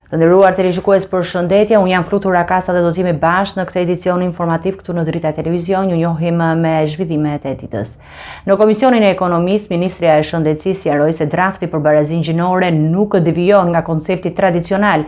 Të nderuar televizionistë, përshëndetje. Unë jam Flutur Rakasa dhe do të jemi bashkë në këtë edicion informativ këtu në Drita Televizion. Ju njohim me zhvillimet e ditës. Në Komisionin e Ekonomisë, Ministria e Shëndetësisë sqaroi se drafti për barazinë gjinore nuk devijon nga koncepti tradicional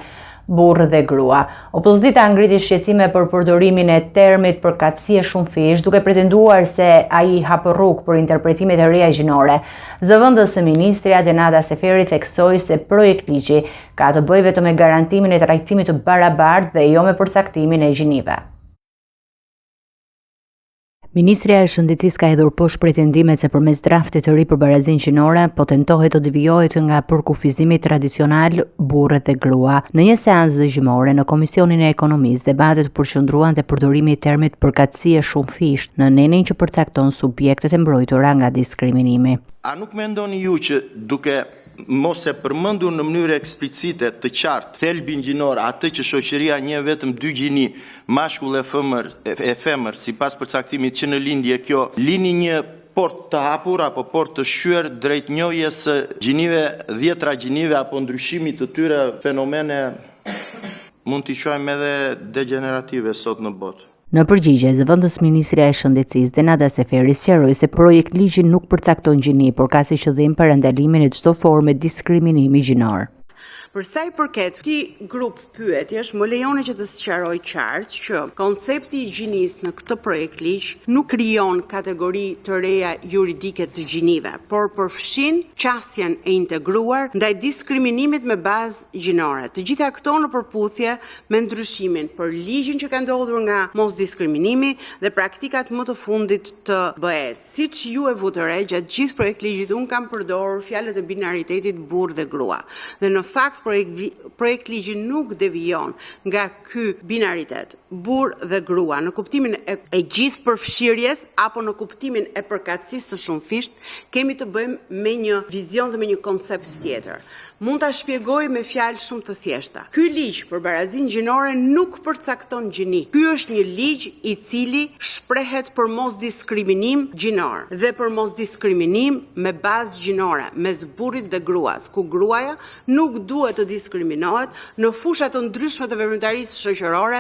burrë dhe grua. Opozita ngriti shqetësime për përdorimin e termit përkatësie shumëfish, duke pretenduar se ai hap rrugë për interpretimet e reja gjinore. Zëvendës së ministrja Denada Seferi theksoi se projektligji ka të bëjë vetëm me garantimin e trajtimit të barabartë dhe jo me përcaktimin e gjinive. Ministria e Shëndetësisë ka hedhur poshtë pretendimet se përmes draftit të ri për barazinë gjinore po tentohet të devijohet nga përkufizimi tradicional burrë dhe grua. Në një seancë dëgjimore në Komisionin e Ekonomisë, debatet përqendruan te përdorimi i termit përkatësie shumëfisht në nenin që përcakton subjektet e mbrojtura nga diskriminimi. A nuk mendoni ju që duke mos e përmendur në mënyrë eksplicite të qartë thelbin gjinor, atë që shoqëria njeh vetëm dy gjini, mashkull e femër, sipas përcaktimit që në lindje kjo lini një port të hapur apo port të shqyer drejt njohjes së gjinive, dhjetra gjinive apo ndryshimit të tyre fenomene mund t'i quajmë edhe degenerative sot në botë. Në përgjigje, zëvendës Ministria e Shëndetësisë Denada Seferi sqaroi se projektligji nuk përcakton gjini, por ka si qëllim parandalimin e çdo forme diskriminimi gjinor. Për sa i përket këtij grup pyetjesh, më lejoni që të sqaroj qartë që koncepti i gjinisë në këtë projektligj nuk krijon kategori të reja juridike të gjinive, por përfshin qasjen e integruar ndaj diskriminimit me bazë gjinore. Të gjitha këto në përputhje me ndryshimin për ligjin që ka ndodhur nga mosdiskriminimi dhe praktikat më të fundit të BE-s. Siç ju e vutëre gjatë gjithë projektligjit, unë kam përdorur fjalët e binaritetit burrë dhe grua. Dhe në fakt projektligji nuk devijon nga ky binaritet, burrë dhe grua, në kuptimin e gjithë përfshirjes apo në kuptimin e përkatësisë të shumëfisht, kemi të bëjmë me një vizion dhe me një koncept tjetër. Mund ta shpjegoj me fjalë shumë të thjeshta. Ky ligj për barazinë gjinore nuk përcakton gjini. Ky është një ligj i cili shprehet për mosdiskriminim gjinor dhe për mosdiskriminim me bazë gjinore mes burrit dhe gruas, ku gruaja nuk duhet të diskriminohet në fusha të ndryshme të veprimtarisë shoqërore.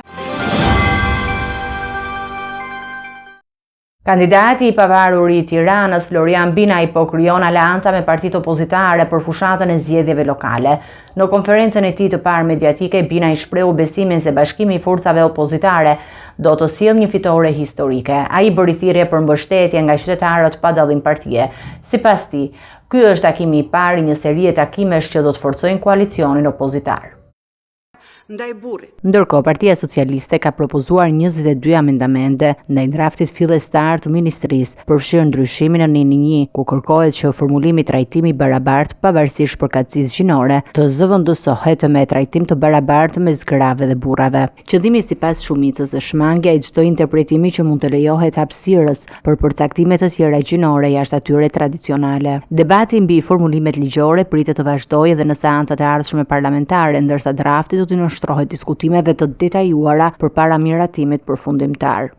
Kandidati i pavarur i Tiranës, Florian Binaj, po krijon aleanca me partitë opozitare për fushatën e zgjedhjeve lokale. Në konferencën e tij të parë mediatike, Binaj shprehu besimin se bashkimi i forcave opozitare do të sjellë një fitore historike. Ai bëri thirrje për mbështetje nga qytetarët pa dallim partie. Sipas tij, ky është takimi i parë i një serie takimesh që do të forcojnë koalicionin opozitar. Ndaj burrit. Ndërkohë, Partia Socialiste ka propozuar 22 amendamente ndaj draftit fillestar të ministrisë, përfshirë ndryshimin në nenin 1, ku kërkohet që formulimi trajtimi barabartë pavarësisht përkatësisë gjinore të zëvendësohet me trajtim të barabartë mes grave dhe burrave. Qëllimi sipas shumicës është shmangja e çdo interpretimi që mund të lejohet hapësirës për përcaktime të tjera gjinore jashtë atyre tradicionale. Debati mbi formulimet ligjore pritet të vazhdojë edhe në seancat e ardhshme parlamentare, ndërsa drafti do të shtrohet diskutimeve të detajuara përpara miratimit përfundimtar.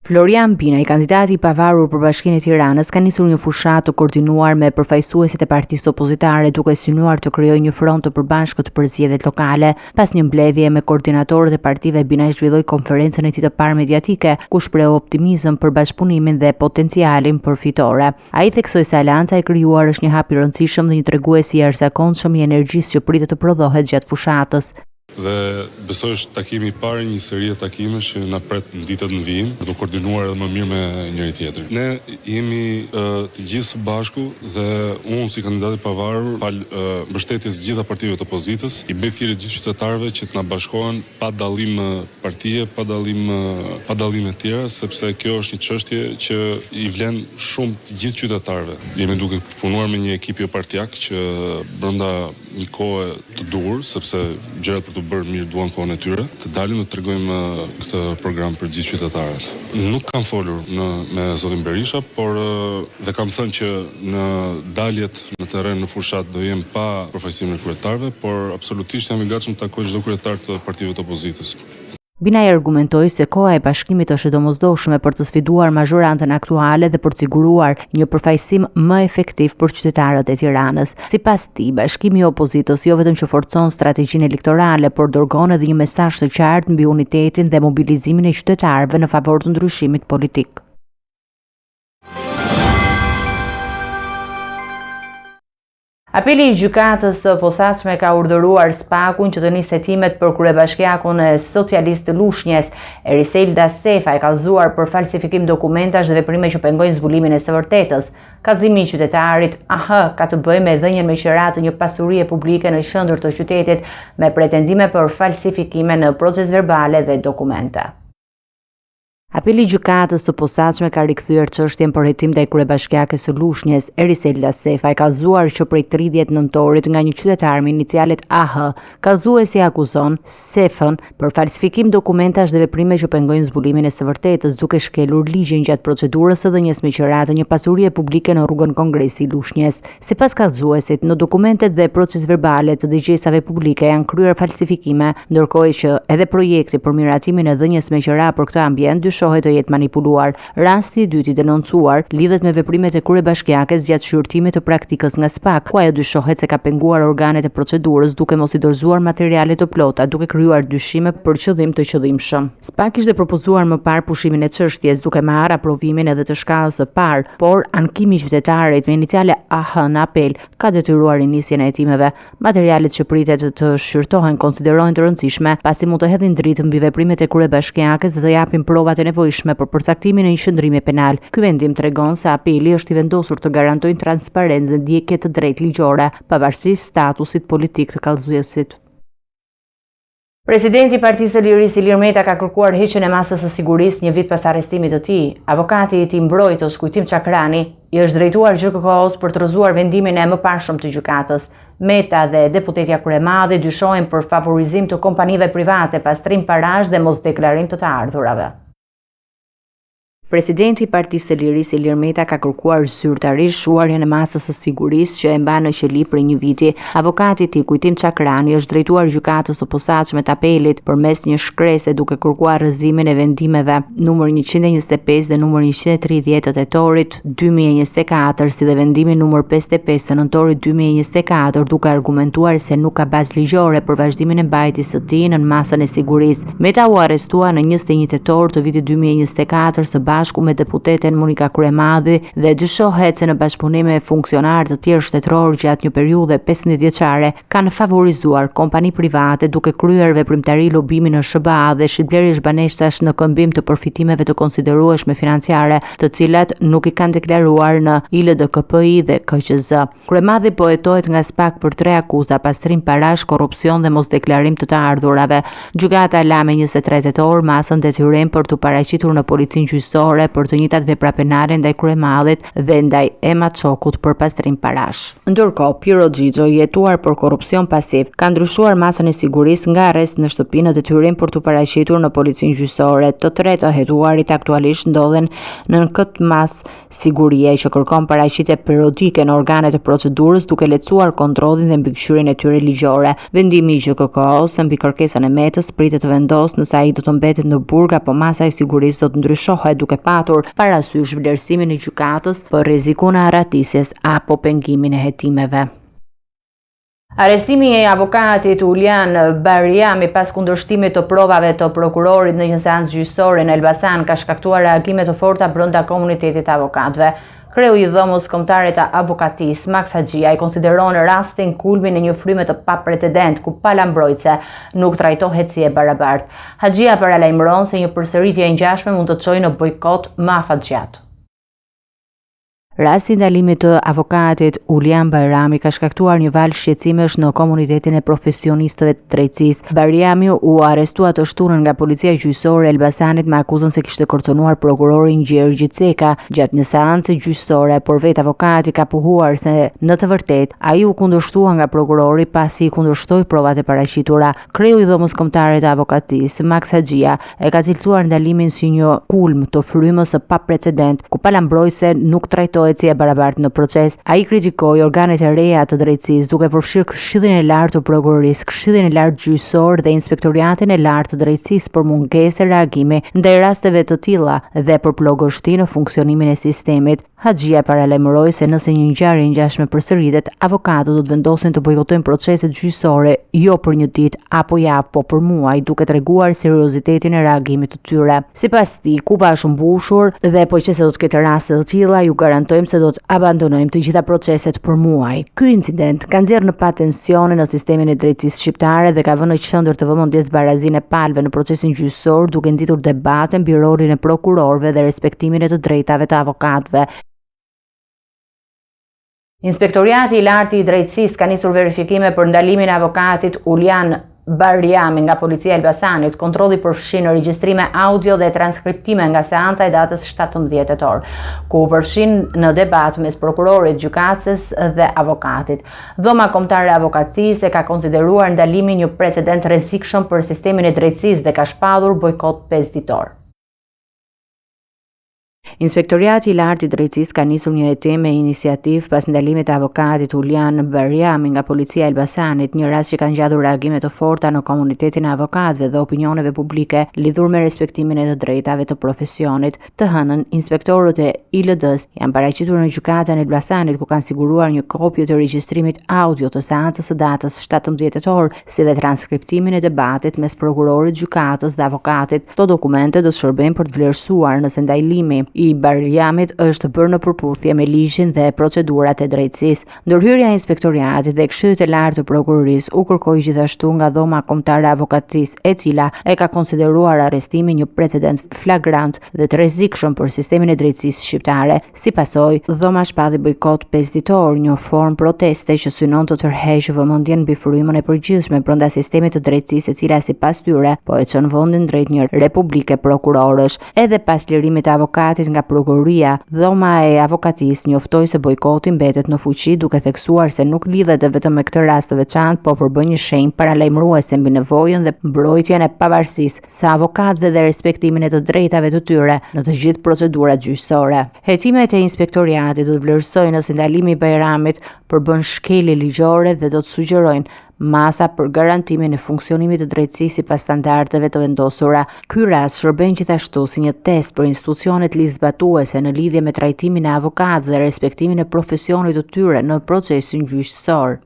Florian Binaj, kandidati i pavarur për Bashkinë e Tiranës, ka nisur një fushatë të koordinuar me përfaqësuesit e partisë opozitare, duke synuar të krijojë një front të përbashkët për zgjedhjet lokale. Pas një mbledhje me koordinatorët e partive, Binaj zhvilloi konferencën e tij të parë mediatike, ku shprehu optimizëm për bashkëpunimin dhe potencialin për fitore. Ai theksoi se aleanca e krijuar është një hap i rëndësishëm dhe një tregues i jashtëzakonshëm i energjisë që pritet të prodhohet gjatë fushatës. Dhe besoj është takimi i parë një seri takimesh që na pret në ditët në vijim, për të koordinuar edhe më mirë me njëri tjetrin. Ne jemi të gjithë së bashku dhe unë si kandidat i pavarur, pal mbështetjes gjitha partive të opozitës, i bëj thirrje gjithë qytetarëve që të na bashkohen pa dallim partie, pa dallime të tjera, sepse kjo është një çështje që i vlen shumë të gjithë qytetarëve. Jemi duke punuar me një ekip jo partiak që brenda një kohë të dur, sepse gjërat për të bërë mirë duan kohën e tyre, të dalim dhe të tregojmë këtë program për gjithë qytetarët. Nuk kam folur me zotin Berisha, por dhe kam thënë që në daljet në terren në fushat do jem pa përfaqësimin e kryetarëve, por absolutisht jam i gatshëm të takoj çdo kryetar të partive të opozitës. Binaj argumentoi se koha e bashkimit është e domosdoshme për të sfiduar mazhorantën aktuale dhe për të siguruar një përfaqësim më efektiv për qytetarët e Tiranës. Sipas tij, bashkimi i opozitës jo vetëm që forcon strategjinë elektorale, por dërgon edhe një mesazh të qartë mbi unitetin dhe mobilizimin e qytetarëve në favor të ndryshimit politik. Apeli i gjykatës së posaçme ka urdhëruar SPAK-un që të nisë hetimet për kryebashkiakun e socialist të Lushnjës, Eriselda Sefa, e kallëzuar për falsifikim dokumentash dhe veprime që pengojnë zbulimin e së vërtetës. Kallëzimi i qytetarit AH ka të bëjë me dhënien me qiratë të një pasurie publike në qendër të qytetit me pretendime për falsifikime në procesverbale dhe dokumente. Apeli i gjykatës së posaçme ka rikthyer çështjen për hetim ndaj kryebashkiakes së Lushnjës, Eriselda Sefa, e kallëzuar që prej 30 nëntorit nga një qytetar me inicialet AH. Kallëzuesi akuzon Sefën për falsifikim dokumentash dhe veprime që pengojnë zbulimin e së vërtetës, duke shkelur ligjin gjatë procedurës së dhënies me qiratë një pasurie publike në rrugën Kongresi i Lushnjës. Sipas kallëzuesit, në dokumentet dhe procesverbale të dëgjesave publike janë kryer falsifikime, ndërkohë që edhe projekti për miratimin e dhënies me qira për këtë ambient dyshohet të jetë manipuluar. Rasti i dytë i denoncuar lidhet me veprimet e kryebashkiakes gjatë shqyrtimit të praktikës nga SPAK, ku ajo dyshohet se ka penguar organet e procedurës duke mos i dorëzuar materiale të plota, duke krijuar dyshime për qëllim të qëllimshëm. SPAK ishte propozuar më parë pushimin e çështjes duke marrë aprovimin edhe të shkallës së parë, por ankimi i qytetarit me iniciale AH në apel ka detyruar rinisjen e hetimeve. Materialet që pritet të shqyrtohen konsiderohen të rëndësishme, pasi mund të hedhin dritë mbi veprimet e kryebashkiakes dhe të japin provat e nevojshme për përcaktimin e një qëndrimi penal. Ky vendim tregon se apeli është i vendosur të garantojë transparencë dhe ndjekje të drejtë ligjore, pavarësisht statusit politik të kallëzuesit. Presidenti i Partisë së Lirisë Ilir Meta ka kërkuar heqjen e masës së sigurisë një vit pas arrestimit të tij. Avokati i tij mbrojtës Kujtim Çakrani i është drejtuar GKK-s për të rrëzuar vendimin e mëparshëm të gjykatës. Meta dhe deputetja kryemadhe dyshohen për favorizim të kompanive private, pastrim parash dhe mosdeklarim të ardhurave. Presidenti i Partisë së Lirisë Ilir Meta ka kërkuar zyrtarisht shuarjen e masës së sigurisë që e mban në qeli për një viti. Avokati i tij Kujtim Çakrani është drejtuar gjykatës së posaçme të apelit përmes një shkrese duke kërkuar rrëzimin e vendimeve numër 125 dhe numër 130 të tetorit 2024 si dhe vendimin numër 55 të nëntorit 2024, duke argumentuar se nuk ka bazë ligjore për vazhdimin e mbajtjes së tij në masën e sigurisë. Meta u arrestua në 21 tetor të vitit 2024 së bashku me deputeten Monika Kryemadhi dhe dyshohet se në bashkëpunim me funksionarë të tjerë shtetëror gjatë një periudhe 15 vjeçare kanë favorizuar kompani private duke kryer veprimtari lobimi në SBA dhe shitblerjesh baneshtash në këmbim të përfitimeve të konsiderueshme financiare, të cilat nuk i kanë deklaruar në ILDKPI dhe KQZ. Kryemadhi po hetohet nga SPAK për 3 akuza: pastrim parash, korrupsion dhe mosdeklarim të ardhurave. Gjykata la me 23 tetor masën detyrim për të paraqitur në policinë gjyqësore për të njëjtat vepra penale ndaj Kryemadhit dhe ndaj Ema Çokut për pastrim parash. Ndërkohë, Piro Xhixho, i hetuar për korrupsion pasiv, ka ndryshuar masën e sigurisë nga arrest në shtëpi në detyrim për të paraqitur në policinë gjyqësore. Të tre të hetuarit aktualisht ndodhen në këtë masë sigurie që kërkon paraqitje periodike në organet e procedurës duke lehtësuar kontrollin dhe mbikëqyrjen e tyre ligjore. Vendimi i GKK-s mbi kërkesën e Metës pritet të vendosë nëse ai do të mbetet në burg apo masa e sigurisë do të ndryshohet, duke patur parasysh vlerësimin e gjykatës për rrezikun e arratisjes apo pengimin e hetimeve. Arrestimi e avokatit Ulian Bariami pas kundërshtimit të provave të prokurorit në një seancë gjyqësore në Elbasan ka shkaktuar reagime të forta brenda komunitetit të avokatëve. Kreu i dhomës kombëtare të avokatisë, Max Haxhia, i konsideron rastin kulmin e një fryme të paprecedent ku pala mbrojtëse nuk trajtohet si e barabartë. Haxhia paralajmëron se një përsëritje e ngjashme mund të çojë në bojkot më afatgjatë. Rasti i ndalimit të avokatit Ulian Bajrami ka shkaktuar një valë shqetësimesh në komunitetin e profesionistëve të drejtësisë. Bajrami u arrestua të shtunën nga policia gjyqësore e Elbasanit me akuzën se kishte kërcënuar prokurorin Gjergj Ceka gjatë një seance gjyqësore, por vetë avokati ka pohuar se në të vërtetë ai u kundërshtua nga prokurori pasi i kundërshtoi provat e paraqitura. Kreu i dhomës kombëtare të avokatisë, Max Haxhia, e ka cilësuar ndalimin si një kulm të frymës së paprecedent, ku pala mbrojtëse nuk trajtohet vlerësohet si e barabartë në proces. Ai kritikoi organet e reja të drejtësisë duke përfshirë Këshillin e Lartë të Prokurorisë, Këshillin e Lartë Gjyqësor dhe Inspektoratin e Lartë të Drejtësisë për mungesë reagimi ndaj rasteve të tilla dhe për plogështi në funksionimin e sistemit. Haxhia paralajmëroi se nëse një ngjarje e ngjashme përsëritet, avokatët do të vendosin të bojkotojnë proceset gjyqësore jo për një ditë apo javë, po për muaj, duke treguar seriozitetin e reagimit të tyre. Sipas tij, kupa është mbushur dhe po që se do të ketë raste të tilla, ju garantojmë se do të abandonojmë të gjitha proceset për muaj. Ky incident ka nxjerrë në pa tensione në sistemin e drejtësisë shqiptare dhe ka vënë në qendër të vëmendjes barazinë e palëve në procesin gjyqësor, duke nxitur debate mbi rolin e prokurorëve dhe respektimin e të drejtave të avokatëve. Inspektoriati i Lartë i Drejtësisë ka nisur verifikime për ndalimin e avokatit Ulian Barjami nga Policia e Elbasanit. Kontrolli përfshin regjistrime audio dhe transkriptime nga seanca e datës 17 tetor, ku përfshin në debat mes prokurorit, gjykatës dhe avokatit. Dhoma Kombëtare e Avokacisë e ka konsideruar ndalimin një precedent rrezikshëm për sistemin e drejtësisë dhe ka shpallur bojkot 5 ditor. Inspektoriati i Lartë i Drejtësisë ka nisur një hetim me iniciativë pas ndalimit të avokatit Ulian Barjami nga Policia e Elbasanit, një rast që ka ngjallur reagime të forta në komunitetin e avokatëve dhe opinioneve publike lidhur me respektimin e të drejtave të profesionit. Të hënën, inspektorët e ILD-s janë paraqitur në gjykatën e Elbasanit, ku kanë siguruar një kopje të regjistrimit audio të seancës së datës 17 tetor, si dhe transkriptimin e debatit mes prokurorit, gjykatës dhe avokatit. Këto dokumente do të shërbejnë për të vlerësuar nëse ndalimi i Barjamit është bërë në përputhje me ligjin dhe procedurat e drejtësisë. Ndërhyrja e inspektoriatit dhe Këshillit të Lartë të Prokurorisë u kërkoi gjithashtu nga Dhoma Kombëtare e Avokacisë, e cila e ka konsideruar arrestimin një precedent flagrant dhe të rrezikshëm për sistemin e drejtësisë shqiptare. Si pasojë, Dhoma shpalli bojkot 5 ditor, një formë proteste që synon të tërheqë vëmendjen mbi frymën e përgjithshme brenda sistemit të drejtësisë, e cila sipas tyre po e çon vendin drejt një republike prokurorësh. Edhe pas lirimit të avokatit nga prokuroria, Dhoma e Avokacisë njoftoi se bojkoti mbetet në fuqi, duke theksuar se nuk lidhet vetëm me këtë rast të veçantë, por përbën një shenjë paralajmëruese mbi nevojën dhe mbrojtjen e pavarësisë së avokatëve dhe respektimin e të drejtave të tyre në të gjithë procedurat gjyqësore. Hetimet e inspektoriatit do të vlerësojnë nëse ndalimi i Bajramit përbën shkelje ligjore dhe do të sugjerojnë masa për garantimin e funksionimit të drejtësisë sipas standardeve të vendosura. Ky rast shërben gjithashtu si një test për institucionet ligjzbatuese në lidhje me trajtimin e avokatëve dhe respektimin e profesionit të tyre në procesin gjyqësor.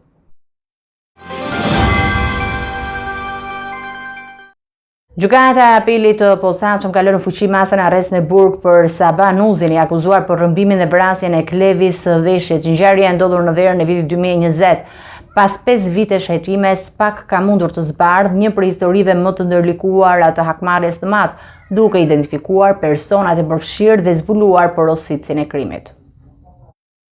Gjykata e Apelit të Posaçëm ka lënë në fuqi masën arrest me burg për Saba Nuzin, i akuzuar për rrëmbimin dhe vrasjen e Klevis Dheshit. Ngjarja e ndodhur në verën e vitit 2020. Pas 5 vitesh hetime, SPAK ka mundur të zbardhë një prej historive më të ndërlikuara të hakmarrjes të madh, duke identifikuar personat e përfshirë dhe zbuluar porositësinë e krimit.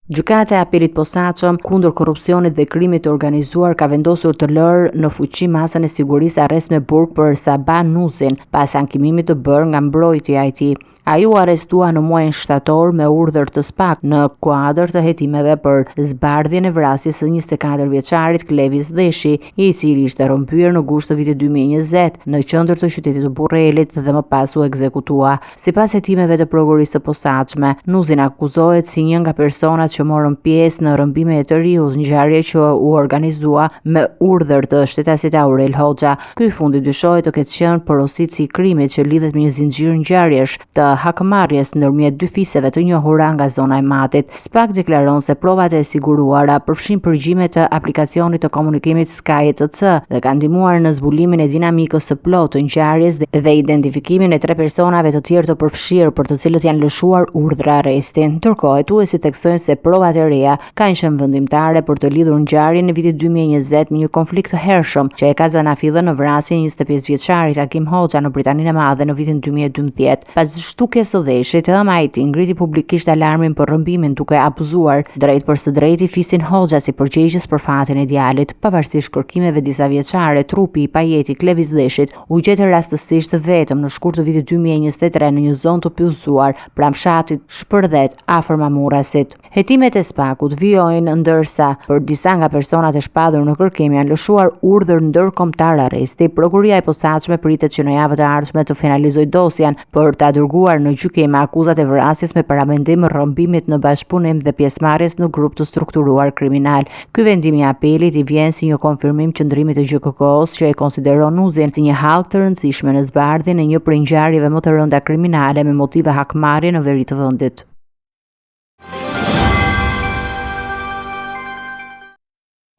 Gjykata e Apelit Posaçëm kundër korrupsionit dhe krimit të organizuar ka vendosur të lërë në fuqi masën e sigurisë arrest me burg për Saba Nuzin pas ankimimit të bërë nga mbrojtja e tij. Ai u arrestua në muajin shtator me urdhër të SPAK në kuadër të hetimeve për zbardhjen e vrasjes së 24 vjeçarit Klevis Dheshi, i cili ishte rrëmbyer në gusht të vitit 2020 në qendër të qytetit të Burrelit dhe më pas u ekzekutua. Sipas hetimeve të prokurorisë së posaçme, Nuzin akuzohet si një nga personat që morën pjesë në rrëmbime të riut, ngjarje që u organizua me urdhër të shtetasit Aurel Hoxha. Ky fundi dyshohet të ketë qenë porositësi i krimit që lidhet me një zinxhir ngjarjesh të hakmarrjes ndërmjet dy fiseve të njohura nga zona e Matit. SPAK deklaron se provat e siguruara përfshin përgjigje të aplikacionit të komunikimit Sky ECC dhe kanë ndihmuar në zbulimin e dinamikës së plotë të ngjarjes dhe identifikimin e 3 personave të tjerë të përfshirë për të cilët janë lëshuar urdhra arresti. Ndërkohë, hetuesit theksojnë se provat e reja kanë qenë vendimtare për të lidhur ngjarjen në vitin 2020 me një konflikt të hershëm që e ka zanafillën në vrasjen e 25 vjeçarit Hakim Hoxha në Britaninë e Madhe në vitin 2012. Pas shtukjes së Dheshit, MIT ngriti publikisht alarmin për rrëmbimin duke abuzuar drejt për së drejti fisin Hoxha si përgjegjës për fatin e djalit. Pavarësisht kërkimeve disa vjeçare, trupi i pajetit Klevis Dheshit u gjetë rastësisht vetëm në shkurt të vitit 2023 në një zonë të pyllëzuar pranë fshatit Shpërdhet afër Mamurasit. Hetimet e SPAK-ut vijojnë ndërsa për disa nga personat e shpallur në kërkim janë lëshuar urdhër ndërkombëtar arresti. Prokuria e posaçme pritet që në javët e ardhshme të finalizojë dosjen për ta dërguar vazhduar në gjykim akuzat e vrasjes me paramendim rrëmbimit në bashkëpunim dhe pjesëmarrjes në grup të strukturuar kriminal. Ky vendim i apelit i vjen si një konfirmim qëndrimit të GJK-s që e konsideron Nuzin një hallk të rëndësishme në zbardhjen e një prej ngjarjeve më të rënda kriminale me motive hakmarrje në veri të vendit.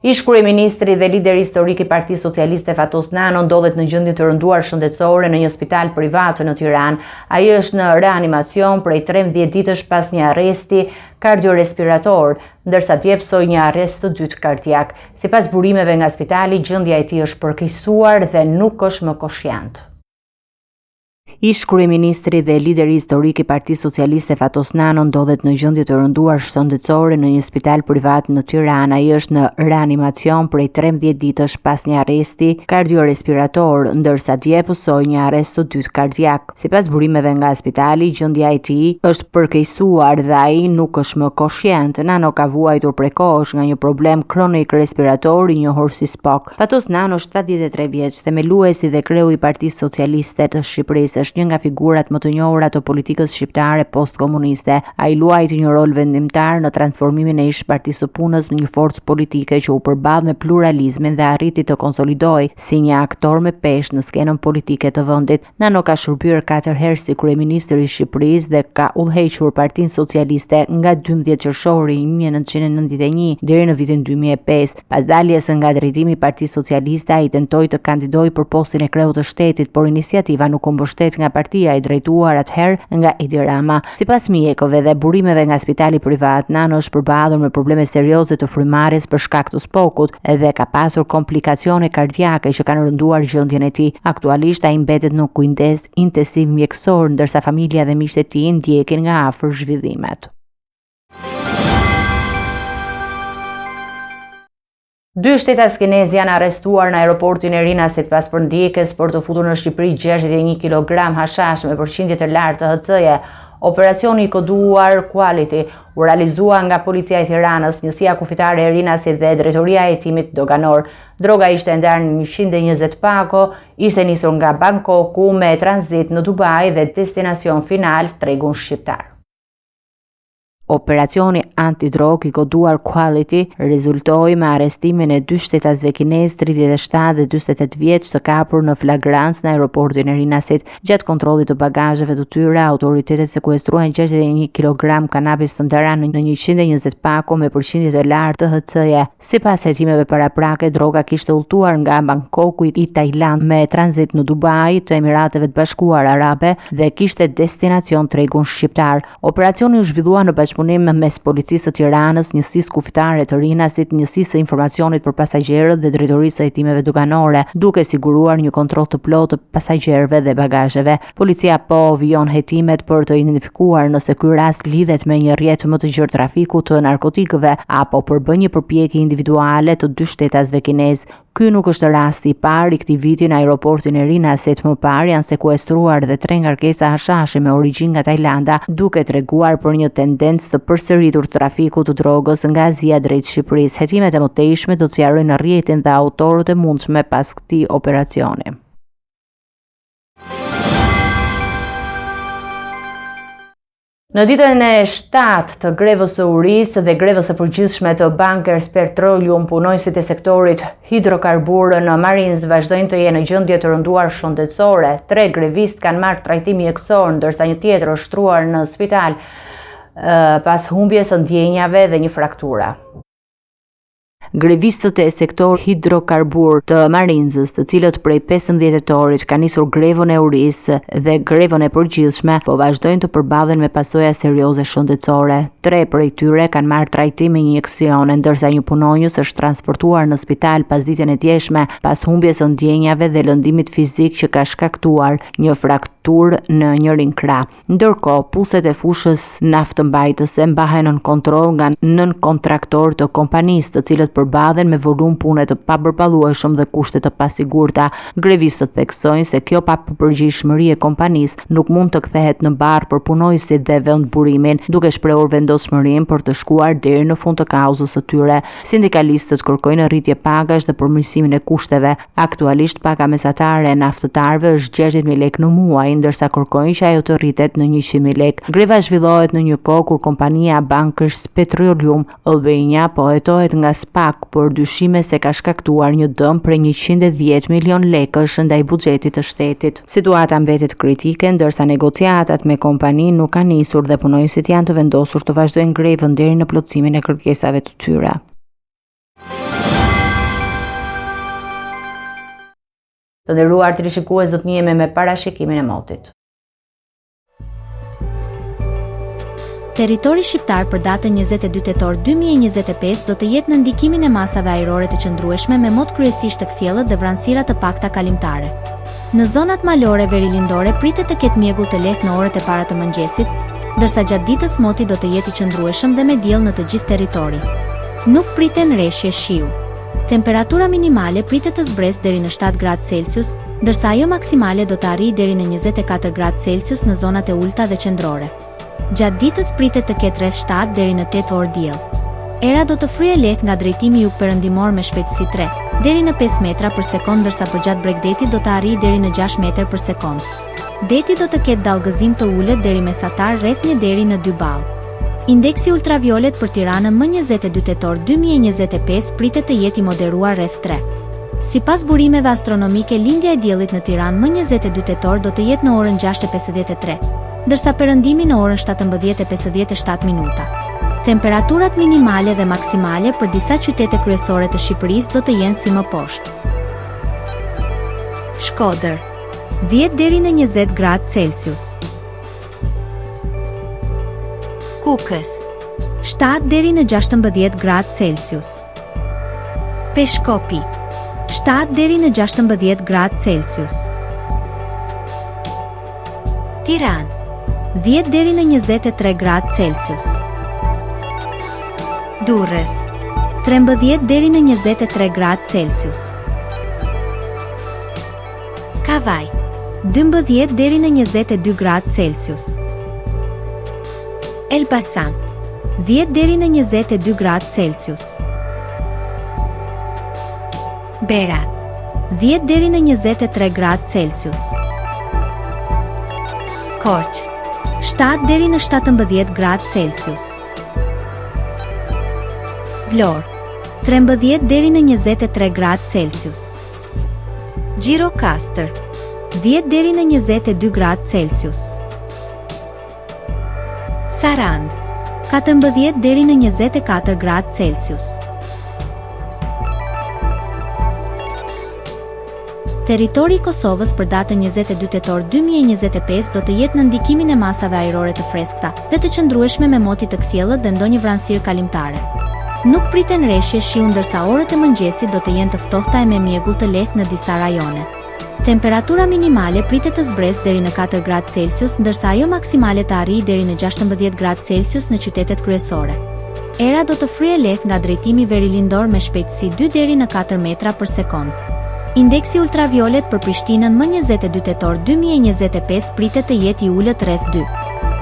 Ish kryeministri dhe lider historik i Partisë Socialiste Fatos Nano ndodhet në gjendje të rënduar shëndetësore në një spital privat në Tiranë. Ai është në reanimacion prej 13 ditësh pas një arresti kardiorespirator, ndërsa dje psoi një arrest të dytë kardiak. Sipas burimeve nga spitali, gjendja e tij është përkeqësuar dhe nuk është më koshient. Ish kryeministri dhe lideri historik i Partisë Socialiste Fatos Nano ndodhet në gjendje të rënduar shëndetësore në një spital privat në Tiranë. Ai është në reanimacion prej 13 ditësh pas një arresti kardiorespirator, ndërsa dje psoi një arrest të dytë kardiak. Sipas burimeve nga spitali, gjendja e tij është përkeqësuar dhe ai nuk është më koshient. Nano ka vuajtur prej kohësh nga një problem kronik respirator i njohur si SPOK. Fatos Nano është 73 vjeç, themeluesi dhe kreu i Partisë Socialiste të Shqipërisë. Është një nga figurat më të njohura të politikës shqiptare postkomuniste. Ai luajti një rol vendimtar në transformimin e ish Partisë së Punës në një forcë politike që u përball me pluralizmin dhe arriti të konsolidojë si një aktor me peshë në skenën politike të vendit. Nano ka shërbyer 4 herë si kryeministër i Shqipërisë dhe ka udhëhequr Partinë Socialiste nga 12 qershori 1991 deri në vitin 2005. Pas daljes nga drejtimi i Partisë Socialiste, ai tentoi të kandidojë për postin e kreut të shtetit, por iniciativa nuk u mbështet nga partia e drejtuar atëherë nga Edi Rama. Sipas mjekëve dhe burimeve nga spitali privat, Nano është përballur me probleme serioze të frymarrjes për shkak të SPOK-ut dhe ka pasur komplikacione kardiake që kanë rënduar gjendjen e tij. Aktualisht ai mbetet në kujdes intensiv mjekësor, ndërsa familja dhe miqtë e tij ndjekin nga afër zhvillimet. 2 shtetas kinez janë arrestuar në aeroportin e Rinasit pas përndjekjes për të futur në Shqipëri 61 kg hashash me përqindje të lartë të HC-je. Operacioni i koduar Quality u realizua nga Policia e Tiranës, Njësia Kufitare e Rinasit dhe Drejtoria e Hetimit Doganor. Droga ishte ndarë në 120 pako, ishte nisur nga Bangkoku me tranzit në Dubai dhe destinacion final tregun shqiptar. Operacioni antidrog i koduar Quality rezultoi me arrestimin e 2 shtetasve kinez 37 dhe 48 vjeç të kapur në flagrancë në aeroportin e Rinasit. Gjatë kontrollit të bagazheve të tyre, autoritetet sekuestruan 61 kg kanabis të ndarë në 120 pako me përqindje të lartë të HC-je. Sipas hetimeve paraprake, droga kishte udhëtuar nga Bangkoku i Tajland me tranzit në Dubai të Emirateve të Bashkuara Arabe dhe kishte destinacion tregun shqiptar. Operacioni u zhvillua në bashkëpunim mes Policisë së Tiranës, Njësisë Kufitare të Rinasit, Njësisë së Informacionit për Pasagjerët dhe Drejtorisë së Hetimeve Doganore, duke siguruar një kontroll të plotë të pasagjerëve dhe bagazheve. Policia po vijon hetimet për të identifikuar nëse ky rast lidhet me një rrjet më të gjerë trafiku të narkotikëve apo përbën një përpjekje individuale të 2 shtetasve kinez. Ky nuk është rasti i parë i këtij viti në aeroportin e Rinasit. Më parë janë sekuestruar dhe 3 ngarkesa hashashi me origjinë nga Tajlanda, duke treguar për një tendencë të përsëritur të trafikut të drogës nga Azia drejt Shqipërisë. Hetimet e mëtejshme do të sqarojnë rrjetin dhe autorët e mundshme pas këtij operacioni. Në ditën e 7 të grevës së urisë dhe grevës së përgjithshme të Bankers Petroleum, punonësit e sektorit hidrokarbur në Marines vazhdojnë të jenë në gjendje të rënduar shëndetësore. 3 grevistë kanë marrë trajtim mjekësor, ndërsa një tjetër është shtruar në spital pas humbjes së ndjenjave dhe një fraktura. Grevistët e sektor hidrokarbur të Marinzës, të cilët prej 15 dhjetorit kanë nisur grevën e urisë dhe grevën e përgjithshme, po vazhdojnë të përballen me pasoja serioze shëndetësore. 3 prej tyre kanë marrë trajtim injeksione, ndërsa një punonjës është transportuar në spital pas ditën e djeshme pas humbjes së ndjenjave dhe lëndimit fizik që ka shkaktuar një frakturë në njërin krah. Ndërkohë, puset e fushës naftëmbajtëse mbahen nën kontroll nga nën kontraktor të kompanisë, të cilët përballen me volum pune të papërballueshëm dhe kushte të pasigurta. Grevistët theksojnë se kjo papërgjegjshmëri e kompanisë nuk mund të kthehet në barr për punojësit dhe vendburimin, duke shprehur vendosmërinë për të shkuar deri në fund të kauzës së tyre. Sindikalistët kërkojnë rritje pagash dhe përmirësimin e kushteve. Aktualisht paga mesatare e naftëtarëve është 60.000 lekë në muaj, ndërsa kërkojnë që ajo të rritet në 100.000 lekë. Greva zhvillohet në një kohë kur kompania Bankers Petroleum Albania po hetohet nga SPAK për dyshime se ka shkaktuar një dëm për 110 milion lekësh ndaj buxhetit të shtetit. Situata mbetet kritike ndërsa negociatat me kompaninë nuk kanë nisur dhe punonjësit janë të vendosur të vazhdojnë grevën deri në plotësimin e kërkesave të tyre. Të nderuar teleshikues, do të njihemi me parashikimin e motit. Territori shqiptar për datën 22 tetor 2025 do të jetë në ndikimin e masave ajrore të qëndrueshme me mot kryesisht të kthjellët dhe vranësira të pakta kalimtare. Në zonat malore verilindore pritet të ketë mjegull të lehtë në orët e para të mëngjesit, ndërsa gjatë ditës moti do të jetë i qëndrueshëm dhe me diell në të gjithë territorin. Nuk priten rreshje shiu. Temperatura minimale pritet të zbresë deri në 7 gradë Celsius, ndërsa ajo maksimale do të arrijë deri në 24 gradë Celsius në zonat e ulta dhe qendrore. Gjatë ditës pritet të ketë rreth 7 deri në 8 orë diell. Era do të fryejë lehtë nga drejtimi jug-perëndimor me shpejtësi 3 deri në 5 metra për sekond, ndërsa përgjatë bregdetit do të arrijë deri në 6 metër për sekond. Deti do të ketë dallgëzim të ulët deri mesatar rreth 1 deri në 2 ball. Indeksi ultraviolet për Tiranën më 22 tetor 2025 pritet të jetë i moderuar rreth 3. Sipas burimeve astronomike, lindja e diellit në Tiranë më 22 tetor do të jetë në orën 6:53, ndërsa perëndimi në orën 17:57 minuta. Temperaturat minimale dhe maksimale për disa qytete kryesore të Shqipërisë do të jenë si më poshtë. Shkodër, 10 deri në 20 gradë Celsius. Kukës, 7 deri në 16 gradë Celsius. Peshkopi, 7 deri në 16 gradë Celsius. Tiranë, 10 deri në 23 gradë Celsius. Durrës, 13 deri në 23 gradë Celsius. Kavaj, 12 deri në 22 gradë Celsius. Elbasan, 10 deri në 22 gradë Celsius. Berat, 10 deri në 23 gradë Celsius. Korç, 7 deri në 17 gradë Celsius. Vlorë, 13 deri në 23 gradë Celsius. Gjirokastër, 10 deri në 22 gradë Celsius. Sarand, 14 deri në 24 gradë Celsius. Territori i Kosovës për datën 22 tetor 2025 do të jetë në ndikimin e masave ajrore të freskëta dhe të qëndrueshme me moti të kthjellët dhe ndonjë vranësirë kalimtare. Nuk priten rreshje shiu, ndërsa orët e mëngjesit do të jenë të ftohta e me mjegull të lehtë në disa rajone. Temperatura minimale pritet të zbresë deri në 4 gradë Celsius, ndërsa ajo maksimale të arrijë deri në 16 gradë Celsius në qytetet kryesore. Era do të fryejë lehtë nga drejtimi verilindor me shpejtësi 2 deri në 4 metra për sekond. Indeksi ultraviolet për Prishtinën më 22 tetor 2025 pritet të jetë i ulët rreth 2.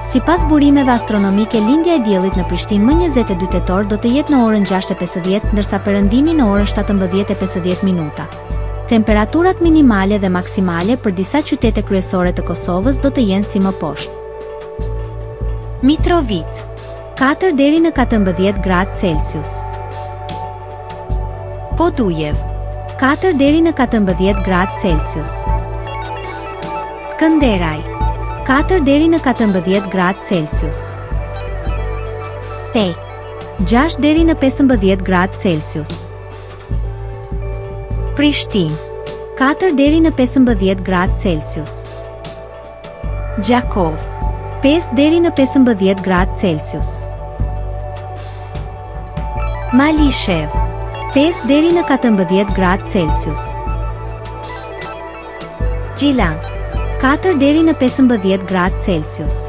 Sipas burimeve astronomike, lindja e diellit në Prishtinë më 22 tetor do të jetë në orën 6:50, ndërsa perëndimi në orën 17:50 minuta. Temperaturat minimale dhe maksimale për disa qytete kryesore të Kosovës do të jenë si më poshtë. Mitrovica, 4 deri në 14 gradë Celsius. Podujev, 4 deri në 14 gradë Celsius. Skënderaj, 4 deri në 14 gradë Celsius. Pej, 6 deri në 15 gradë Celsius. Prishtinë, 4 deri në 15 gradë Celsius. Gjakov, 5 deri në 15 gradë Celsius. Malishev, 5 deri në 14 gradë Celsius. Gjilan, 4 deri në 15 gradë Celsius.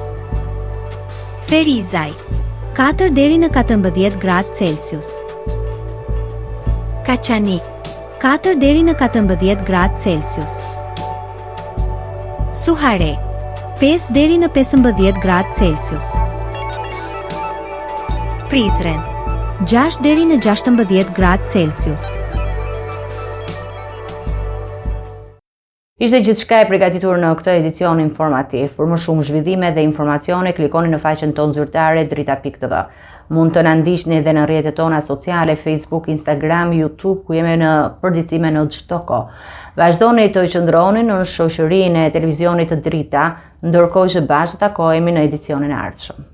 Ferizaj, 4 deri në 14 gradë Celsius. Kaçanik, 4 deri në 14 gradë Celsius. Suhare, 5 deri në 15 gradë Celsius. Prizren, 6 deri në 16 gradë Celsius. Ishte gjithçka e përgatitur në këtë edicion informativ. Për më shumë zhvillime dhe informacione, klikoni në faqen tonë zyrtare drita.tv. Mund të na ndiqni edhe në rrjetet tona sociale, Facebook, Instagram, YouTube, ku jemi në përditësime në çdo kohë. Vazhdoni të qëndroni në shoqërinë e televizionit të Drita, ndërkohë që bashkë takohemi në edicionin e ardhshëm.